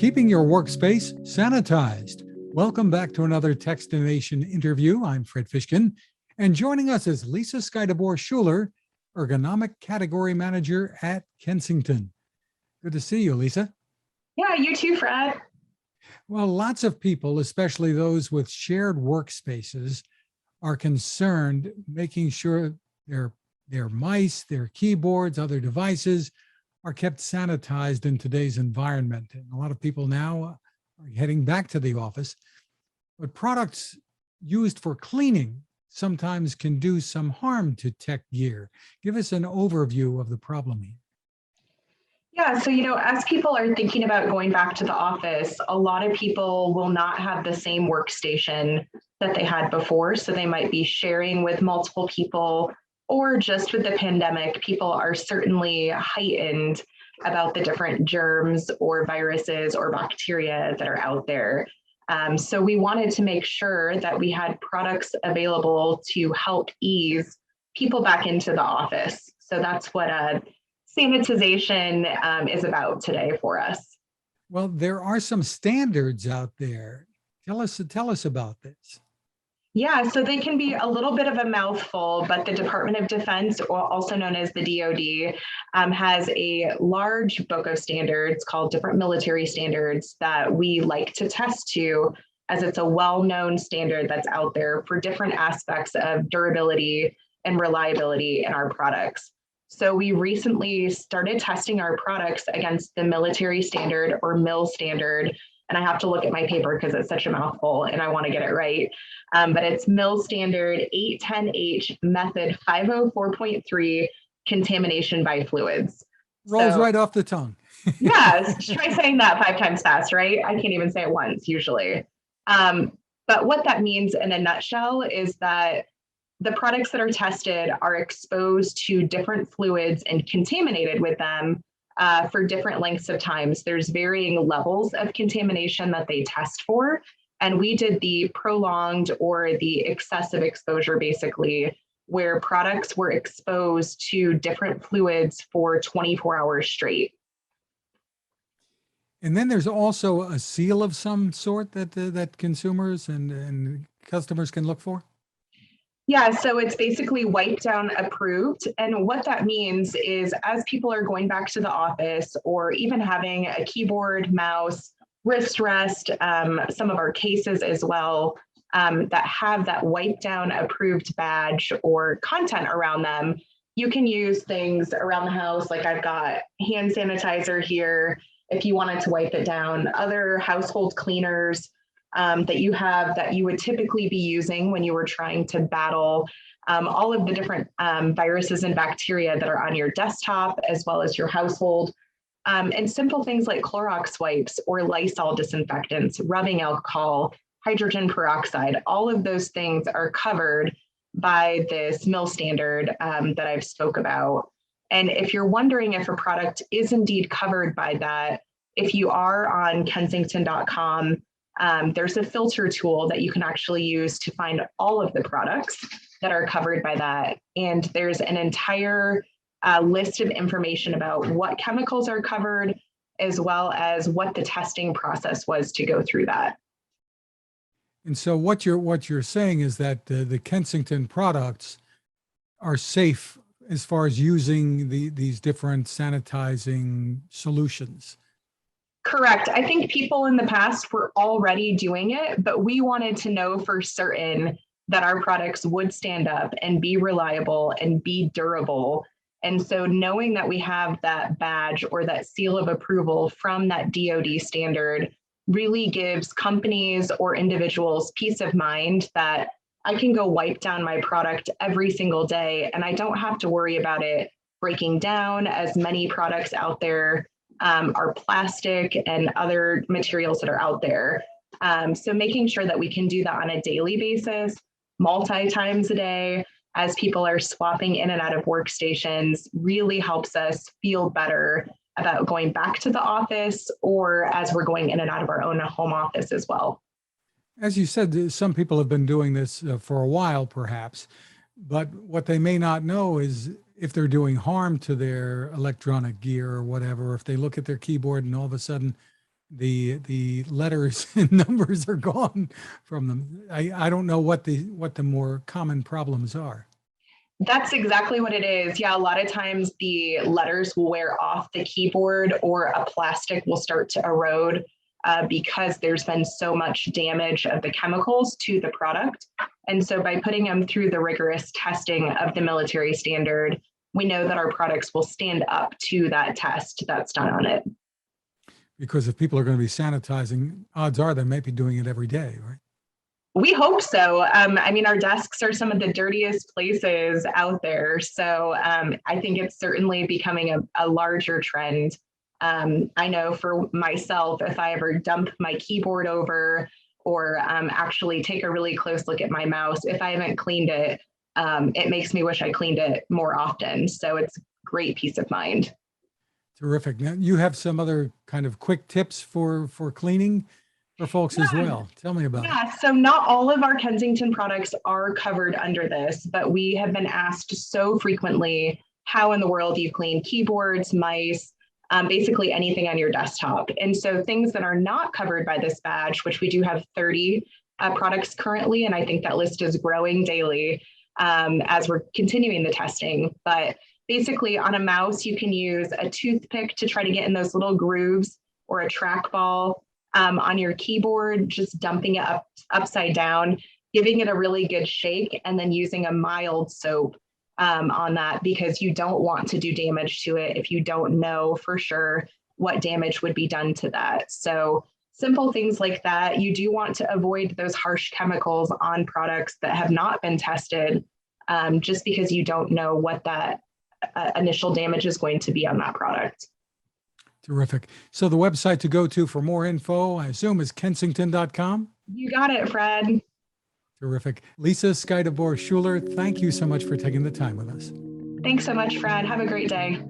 keeping your workspace sanitized. Welcome back to another Techstination interview. I'm Fred Fishkin, and joining us is Lisa Schuiteboer Shuler, Ergonomic Category Manager at Kensington. Good to see you, Lisa. Yeah, you too, Fred. Well, lots of people, especially those with shared workspaces, are concerned making sure their mice, their keyboards, other devices are kept sanitized in today's environment. And a lot of people now are heading back to the office, but products used for cleaning sometimes can do some harm to tech gear. Give us an overview of the problem here. Yeah, so, as people are thinking about going back to the office, a lot of people will not have the same workstation that they had before. So they might be sharing with multiple people, or just with the pandemic, people are certainly heightened about the different germs or viruses or bacteria that are out there. So we wanted to make sure that we had products available to help ease people back into the office. So that's what sanitization is about today for us. Well, there are some standards out there. Tell us about this. Yeah, so they can be a little bit of a mouthful, but the Department of Defense, also known as the DoD, has a large book of standards called different military standards that we like to test to, as it's a well-known standard that's out there for different aspects of durability and reliability in our products. So we recently started testing our products against the military standard, or MIL standard. And I have to look at my paper because it's such a mouthful and I want to get it right. But it's MIL standard 810H method 504.3 contamination by fluids. Rolls right off the tongue. Yeah, try saying that 5 times fast, right? I can't even say it once usually. But what that means in a nutshell is that the products that are tested are exposed to different fluids and contaminated with them for different lengths of times. There's varying levels of contamination that they test for. And we did the prolonged or the excessive exposure, basically, where products were exposed to different fluids for 24 hours straight. And then there's also a seal of some sort that consumers and customers can look for? Yeah, so it's basically Wipedown approved. And what that means is, as people are going back to the office or even having a keyboard, mouse, wrist rest, some of our cases as well, that have that Wipedown approved badge or content around them, you can use things around the house. Like I've got hand sanitizer here, if you wanted to wipe it down, other household cleaners that you have that you would typically be using when you were trying to battle all of the different viruses and bacteria that are on your desktop as well as your household. And simple things like Clorox wipes or Lysol disinfectants, rubbing alcohol, hydrogen peroxide, all of those things are covered by this MIL standard that I've spoke about. And if you're wondering if a product is indeed covered by that, if you are on Kensington.com, there's a filter tool that you can actually use to find all of the products that are covered by that. And there's an entire list of information about what chemicals are covered, as well as what the testing process was to go through that. And so what you're saying is that the Kensington products are safe as far as using these different sanitizing solutions. Correct. I think people in the past were already doing it, but we wanted to know for certain that our products would stand up and be reliable and be durable. And so knowing that we have that badge or that seal of approval from that DoD standard really gives companies or individuals peace of mind that I can go wipe down my product every single day and I don't have to worry about it breaking down, as many products out there are plastic and other materials that are out there. So making sure that we can do that on a daily basis, multi-times a day, as people are swapping in and out of workstations, really helps us feel better about going back to the office, or as we're going in and out of our own home office as well. As you said, some people have been doing this for a while, perhaps, but what they may not know is if they're doing harm to their electronic gear or whatever, if they look at their keyboard and all of a sudden the letters and numbers are gone from them. I don't know what the more common problems are. That's exactly what it is. Yeah, a lot of times the letters will wear off the keyboard or a plastic will start to erode because there's been so much damage of the chemicals to the product. And so by putting them through the rigorous testing of the military standard, we know that our products will stand up to that test that's done on it. Because if people are going to be sanitizing, odds are they might be doing it every day, right? We hope so. I mean, our desks are some of the dirtiest places out there. So I think it's certainly becoming a larger trend. I know for myself, if I ever dump my keyboard over or actually take a really close look at my mouse, if I haven't cleaned it, it makes me wish I cleaned it more often. So it's great peace of mind. Terrific. Now, you have some other kind of quick tips for cleaning for folks as well. Tell me about it. Yeah, so not all of our Kensington products are covered under this, but we have been asked so frequently how in the world you clean keyboards, mice, basically anything on your desktop. And so things that are not covered by this badge, which we do have 30 products currently, and I think that list is growing daily as we're continuing the testing. But basically on a mouse, you can use a toothpick to try to get in those little grooves or a trackball. On your keyboard, just dumping it upside down, giving it a really good shake, and then using a mild soap on that because you don't want to do damage to it if you don't know for sure what damage would be done to that. So simple things like that. You do want to avoid those harsh chemicals on products that have not been tested just because you don't know what that initial damage is going to be on that product. Terrific. So the website to go to for more info, I assume, is kensington.com? You got it, Fred. Terrific. Lisa Schuiteboer Shuler, thank you so much for taking the time with us. Thanks so much, Fred. Have a great day.